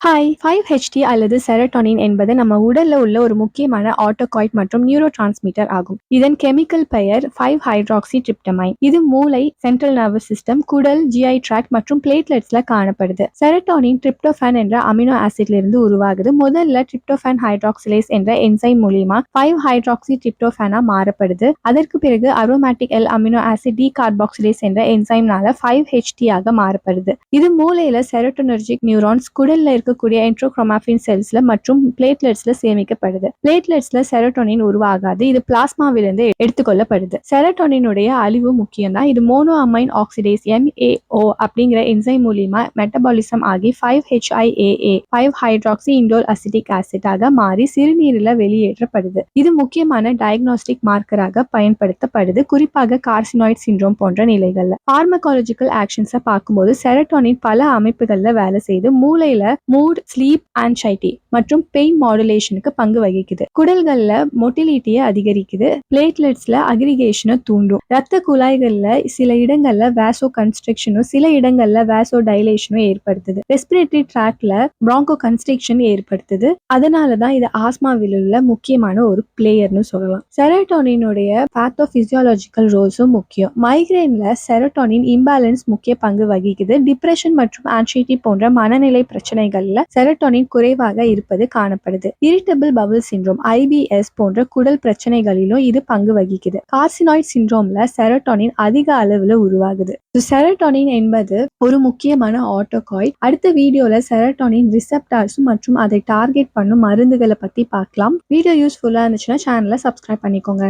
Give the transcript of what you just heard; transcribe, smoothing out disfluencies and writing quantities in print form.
Hi 5HT அல்லது serotonin என்பது நம்ம உடல்ல உள்ள ஒரு முக்கியமான ஆட்டோகாய்ட் மற்றும் நியூரோ டிரான்ஸ்மிட்டர் ஆகும். இதன் கெமிக்கல் பெயர் 5-ஹைட்ராக்சி டிரிப்டமைன். இது மூளை, சென்ட்ரல் நர்வஸ் சிஸ்டம், குடல், ஜிஐ ட்ராக்ட் மற்றும் பிளேட்லெட்ஸ்ல காணப்படுது. செரட்டோனின் டிரிப்டோஃபான் என்ற அமினோ ஆசிட்ல இருந்து உருவாகுது. முதல்ல டிரிப்டோஃபான் ஹைட்ராக்சிலேஸ் என்ற என்சைம் மூலியமா 5-ஹைட்ராக்சி டிரிப்டோஃபானா மாறப்படுது. அதற்கு பிறகு அரோமேட்டிக் எல் அமினோ ஆசிட் டீகார்பாக்சிலேஸ் என்ற என்சைம்னால 5HT ஆக மாறப்படுது. இது மூளையில செரோட்டோனர்ஜிக் நியூரான்ஸ், குடல்ல இருக்கக்கூடிய என்ட்ரோக்ரோமாஃபின் செல்ஸ்ல மற்றும் பிளேட்லெட்ஸ்ல சேமிக்கப்படுது. பிளேட்லெட்ஸ்ல செரோட்டோனின் உருவாகாது. இது பிளாஸ்மாவிலிருந்து எடுத்துக்கொள்ளப்படுது. செரோட்டோனினுடைய அழிவு முக்கியம் தான். இது மோனோ அமைன் ஆக்சிடேஸ் MAO அப்படிங்கிற என்சைம் மூலியமா மெட்டபாலிசம் ஆகி 5-HIAA 5-ஹைட்ராக்சி இண்டோல் அசிட்டிக் ஆசிட் ஆக மாறி சிறுநீரில் வெளியேற்றப்படுது. இது முக்கியமான டயக்னோஸ்டிக் மார்க்கராக பயன்படுத்தப்படுது, குறிப்பாக கார்சினாய்ட் சிண்ட்ரோம் போன்ற நிலைகள்ல. பார்மகாலஜிக்கல் ஆக்ஷன்ஸை பார்க்கும்போது செரோட்டோனின் பல அமைப்புகள்ல வேலை செய்து மூளையில மூட், ஸ்லீப், ஆன்சைட்டி மற்றும் பெயின் மாடுலேஷனுக்கு பங்கு வகிக்குது. குடல்கள்ல மொட்டிலிட்டியை அதிகரிக்குது. பிளேட்லெட்ஸ்ல அக்ரிகேஷனை தூண்டும். ரத்த குழாய்கள்ல சில இடங்கள்ல வேசோ கன்ஸ்ட்ரக்ஷனும் சில இடங்கள்ல வேசோ டைலேஷனும் ஏற்படுத்துது. ரெஸ்பிரேட்டரி ட்ராக்ல பிராங்கோ கன்ஸ்ட்ரக்ஷன் ஏற்படுத்துது. அதனாலதான் இது ஆஸ்மாவில் உள்ள முக்கியமான ஒரு பிளேயர்னு சொல்லலாம். செரோட்டோனினுடைய பேத்தோபிசியாலஜிக்கல் ரோல்ஸும் முக்கியம். மைக்ரேன்ல செரோட்டோனின் இம்பேலன்ஸ் முக்கிய பங்கு வகிக்குது. டிப்ரெஷன் மற்றும் ஆன்சைட்டி போன்ற மனநிலை பிரச்சனைகள்ல செரோட்டோனின் குறைவாக இருப்பது காணப்படுது. இரிட்டபிள் பவுல் சிண்ட்ரோம் IBS போன்ற குடல் பிரச்சனைகளிலும் இது பங்கு வகிக்குது. கார்சினாய்ட் சிண்ட்ரோம்ல செரோட்டோனின் அதிக அளவுல உருவாகுது. செரோட்டோனின் என்பது ஒரு முக்கியமான ஆட்டோகாய்ட். அடுத்த வீடியோல செரோட்டோனின் ரிசெப்டார்ஸ் மற்றும் அதை டார்கெட் பண்ணும் மருந்துகளை பத்தி பார்க்கலாம். வீடியோ யூஸ்ஃபுல்லா இருந்துச்சுன்னா சேனலை சப்ஸ்கிரைப் பண்ணிக்கோங்க.